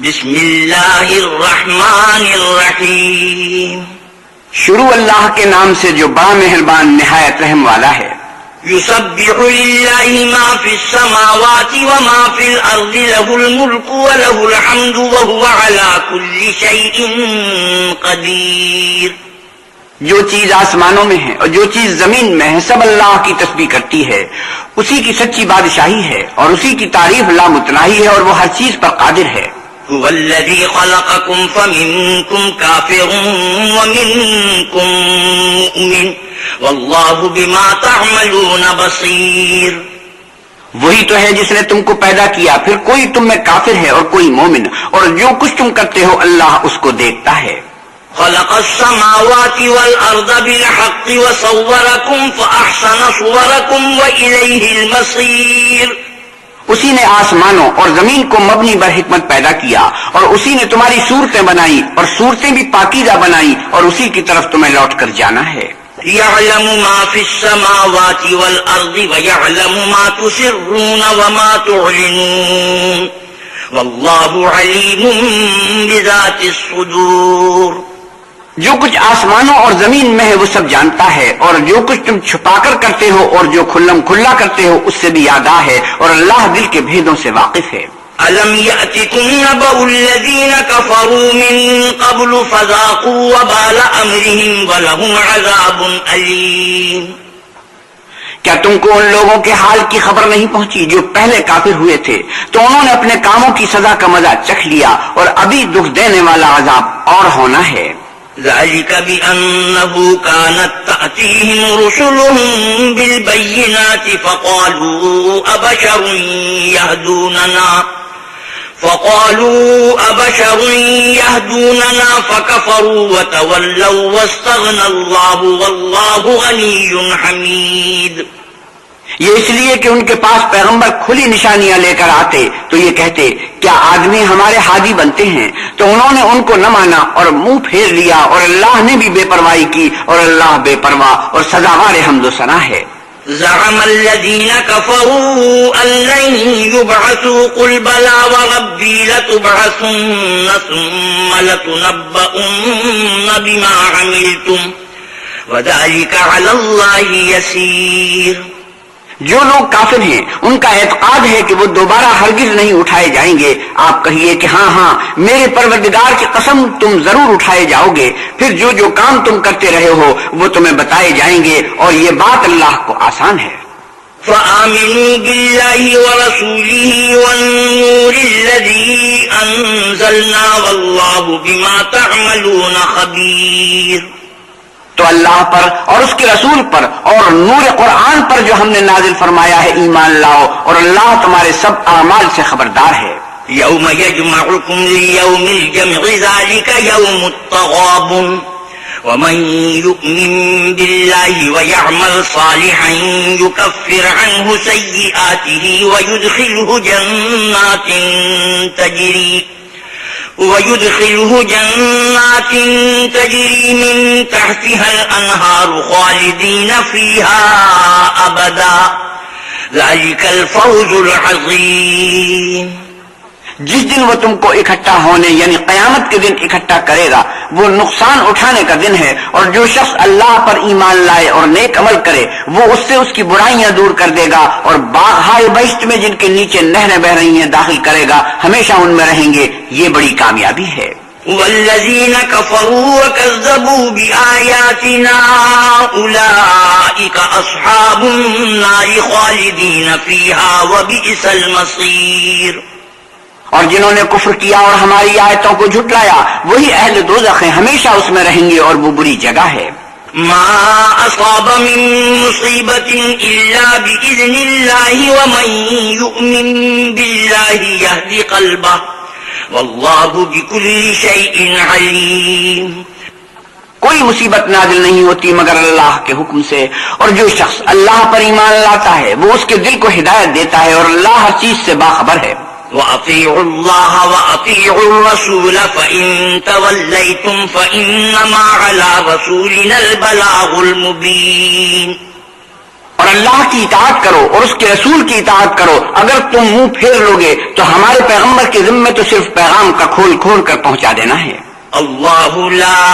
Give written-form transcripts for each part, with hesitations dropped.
بسم اللہ الرحمن الرحیم. شروع اللہ کے نام سے جو بڑا مہربان نہایت رحم والا ہے. یسبح للہ ما فی السماوات وما فی الارض له الملک وله الحمد وهو على كل شیء قدیر. جو چیز آسمانوں میں ہے اور جو چیز زمین میں ہے سب اللہ کی تسبیح کرتی ہے. اسی کی سچی بادشاہی ہے اور اسی کی تعریف لامتناہی ہے اور وہ ہر چیز پر قادر ہے. هو الذي خلقكم فمنكم كافر ومنكم مؤمن والله بما تعملون بصير. وہی تو ہے جس نے تم کو پیدا کیا پھر کوئی تم میں کافر ہے اور کوئی مومن اور جو کچھ تم کرتے ہو اللہ اس کو دیکھتا ہے. خلق السماوات والأرض بالحق وصوركم فأحسن صوركم وإليه المصير. اسی نے آسمانوں اور زمین کو مبنی بر حکمت پیدا کیا اور اسی نے تمہاری صورتیں بنائی اور صورتیں بھی پاکیزہ بنائی اور اسی کی طرف تمہیں لوٹ کر جانا ہے. يعلم ما في السماوات والأرض ويعلم ما تسرون وما تعلنون والله عليم بذات الصدور. جو کچھ آسمانوں اور زمین میں ہے وہ سب جانتا ہے اور جو کچھ تم چھپا کر کرتے ہو اور جو کھلم کھلا کرتے ہو اس سے بھی آگاہ ہے اور اللہ دل کے بھیدوں سے واقف ہے. أَلَمْ يَأْتِكُمْ نَبَأُ الَّذِينَ كَفَرُوا مِن قَبْلُ فَذَاقُوا وَبَالَ أَمْرِهِمْ وَلَهُمْ عَذَابٌ أَلِيمٌ. کیا تم کو ان لوگوں کے حال کی خبر نہیں پہنچی جو پہلے کافر ہوئے تھے تو انہوں نے اپنے کاموں کی سزا کا مزہ چکھ لیا اور ابھی دکھ دینے والا عذاب اور ہونا ہے. ذلك بأنه كانت تأتيهم رسلهم بالبينات فقالوا أبشر يهدوننا فكفروا وتولوا واستغنى الله والله غني حميد. یہ اس لیے کہ ان کے پاس پیغمبر کھلی نشانیاں لے کر آتے تو یہ کہتے کیا آدمی ہمارے ہادی بنتے ہیں تو انہوں نے ان کو نہ مانا اور منہ پھیر لیا اور اللہ نے بھی بے پرواہی کی اور اللہ بے پرواہ اور سزاوار حمد و ثنا ہے. زعم الذين كفروا أن لن يبعثوا قل بلى وربي لتبعثن ثم لتنبؤن بما عملتم وذلك على الله يسير. جو لوگ کافر ہیں ان کا اعتقاد ہے کہ وہ دوبارہ ہرگز نہیں اٹھائے جائیں گے. آپ کہیے کہ ہاں ہاں میرے پروردگار کی قسم تم ضرور اٹھائے جاؤ گے پھر جو جو کام تم کرتے رہے ہو وہ تمہیں بتائے جائیں گے اور یہ بات اللہ کو آسان ہے. فآمنوا بالله ورسوله والنور الذي أنزلنا والله بما تعملون خبير. تو اللہ پر اور اس کے رسول پر اور نور قرآن پر جو ہم نے نازل فرمایا ہے ایمان لاؤ اور اللہ تمہارے سب اعمال سے خبردار ہے. یوم یجمعکم لیوم الجمع ذلك یوم التغابن ومن يؤمن بالله ويعمل صالحا يكفر عنه سيئاته ويدخله جنات تجري من تحتها الأنهار خالدين فيها أبدا ذلك الفوز العظيم. جس دن وہ تم کو اکٹھا ہونے یعنی قیامت کے دن اکٹھا کرے گا وہ نقصان اٹھانے کا دن ہے اور جو شخص اللہ پر ایمان لائے اور نیک عمل کرے وہ اس سے اس کی برائیاں دور کر دے گا اور باغ بہشت میں جن کے نیچے نہریں بہ رہی ہیں داخل کرے گا ہمیشہ ان میں رہیں گے. یہ بڑی کامیابی ہے. والذین کفروا وکذبوا بآیاتنا اولئک اصحاب النار خالدین فیہا وبئس المصیر. اور جنہوں نے کفر کیا اور ہماری آیتوں کو جھٹلایا وہی اہل دوزخ ہیں ہمیشہ اس میں رہیں گے اور وہ بری جگہ ہے. ما اصاب من مصیبت الا باذن اللہ ومن یؤمن باللہ یہدی قلبہ واللہ بکل شیء علیم. کوئی مصیبت نازل نہیں ہوتی مگر اللہ کے حکم سے اور جو شخص اللہ پر ایمان لاتا ہے وہ اس کے دل کو ہدایت دیتا ہے اور اللہ ہر چیز سے باخبر ہے. وَأَطِيعُوا اللَّهَ وَأَطِيعُوا الرَّسُولَ فَإِن تَوَلَّيْتُمْ فَإِنَّمَا عَلَى رَسُولِنَا الْبَلَاغُ الْمُبِينُ. اور اللہ کی اطاعت کرو اور اس کے رسول کی اطاعت کرو. اگر تم منہ پھیر لوگے تو ہمارے پیغمبر کے ذمے تو صرف پیغام کا کھول کھول کر پہنچا دینا ہے. اللہ لا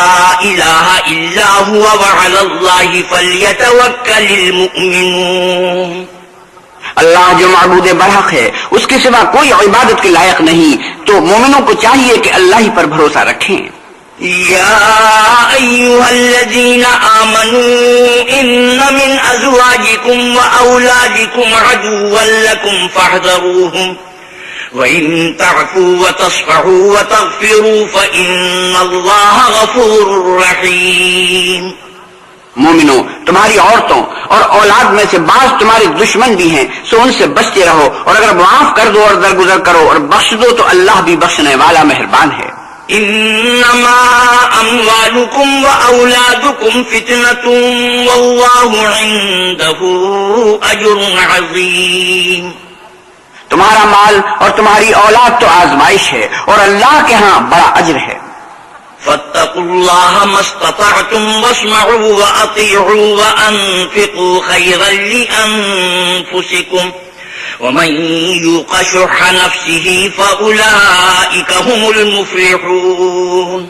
الہ الا هو وعلی اللہ فلیتوکل المؤمنون. اللہ جو معبود برحق ہے اس کے سوا کوئی عبادت کے لائق نہیں، تو مومنوں کو چاہیے کہ اللہ ہی پر بھروسہ رکھیں. یا ایھا الذین آمنوا ان من ازواجکم واولادکم عدوا لکم فاحذروہم وَإِن تَعْفُوا وَتَصْفَحُوا وَتَغْفِرُوا فَإِنَّ اللَّهَ غَفُورٌ رَحِيمٌ. مومنو، تمہاری عورتوں اور اولاد میں سے بعض تمہارے دشمن بھی ہیں، سو ان سے بچتے رہو، اور اگر معاف کر دو اور درگزر کرو اور بخش دو تو اللہ بھی بخشنے والا مہربان ہے. انما اموالکم واولادکم فتنۃ واللہ عنده اجر عظیم. تمہارا مال اور تمہاری اولاد تو آزمائش ہے اور اللہ کے ہاں بڑا اجر ہے. فاتقوا اللہ ما استطعتم واسمعوا واطیعوا وانفقوا خیرا لانفسکم ومن یوق شح نفسه فاولئک هم المفلحون.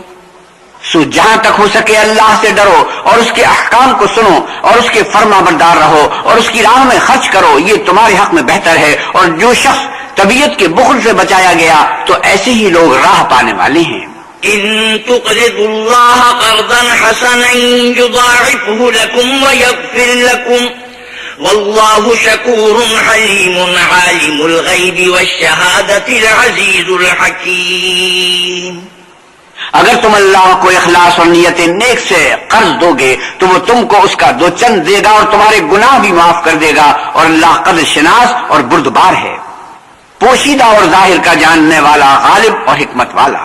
سو جہاں تک ہو سکے اللہ سے ڈرو اور اس کے احکام کو سنو اور اس کے فرما بردار رہو اور اس کی راہ میں خرچ کرو، یہ تمہارے حق میں بہتر ہے. اور جو شخص طبیعت کے بخل سے بچایا گیا تو ایسے ہی لوگ راہ پانے والے ہیں. ان تقرضوا اللہ قرضا حسنا یضاعفه لكم ويغفر لكم واللہ شکور حلیم عالم الغیب والشہادۃ العزیز الحکیم. اگر تم اللہ کو اخلاص اور نیت نیک سے قرض دو گے تو وہ تم کو اس کا دو چند دے گا اور تمہارے گناہ بھی معاف کر دے گا، اور اللہ قدر شناس اور بردبار ہے، پوشیدہ اور ظاہر کا جاننے والا، غالب اور حکمت والا.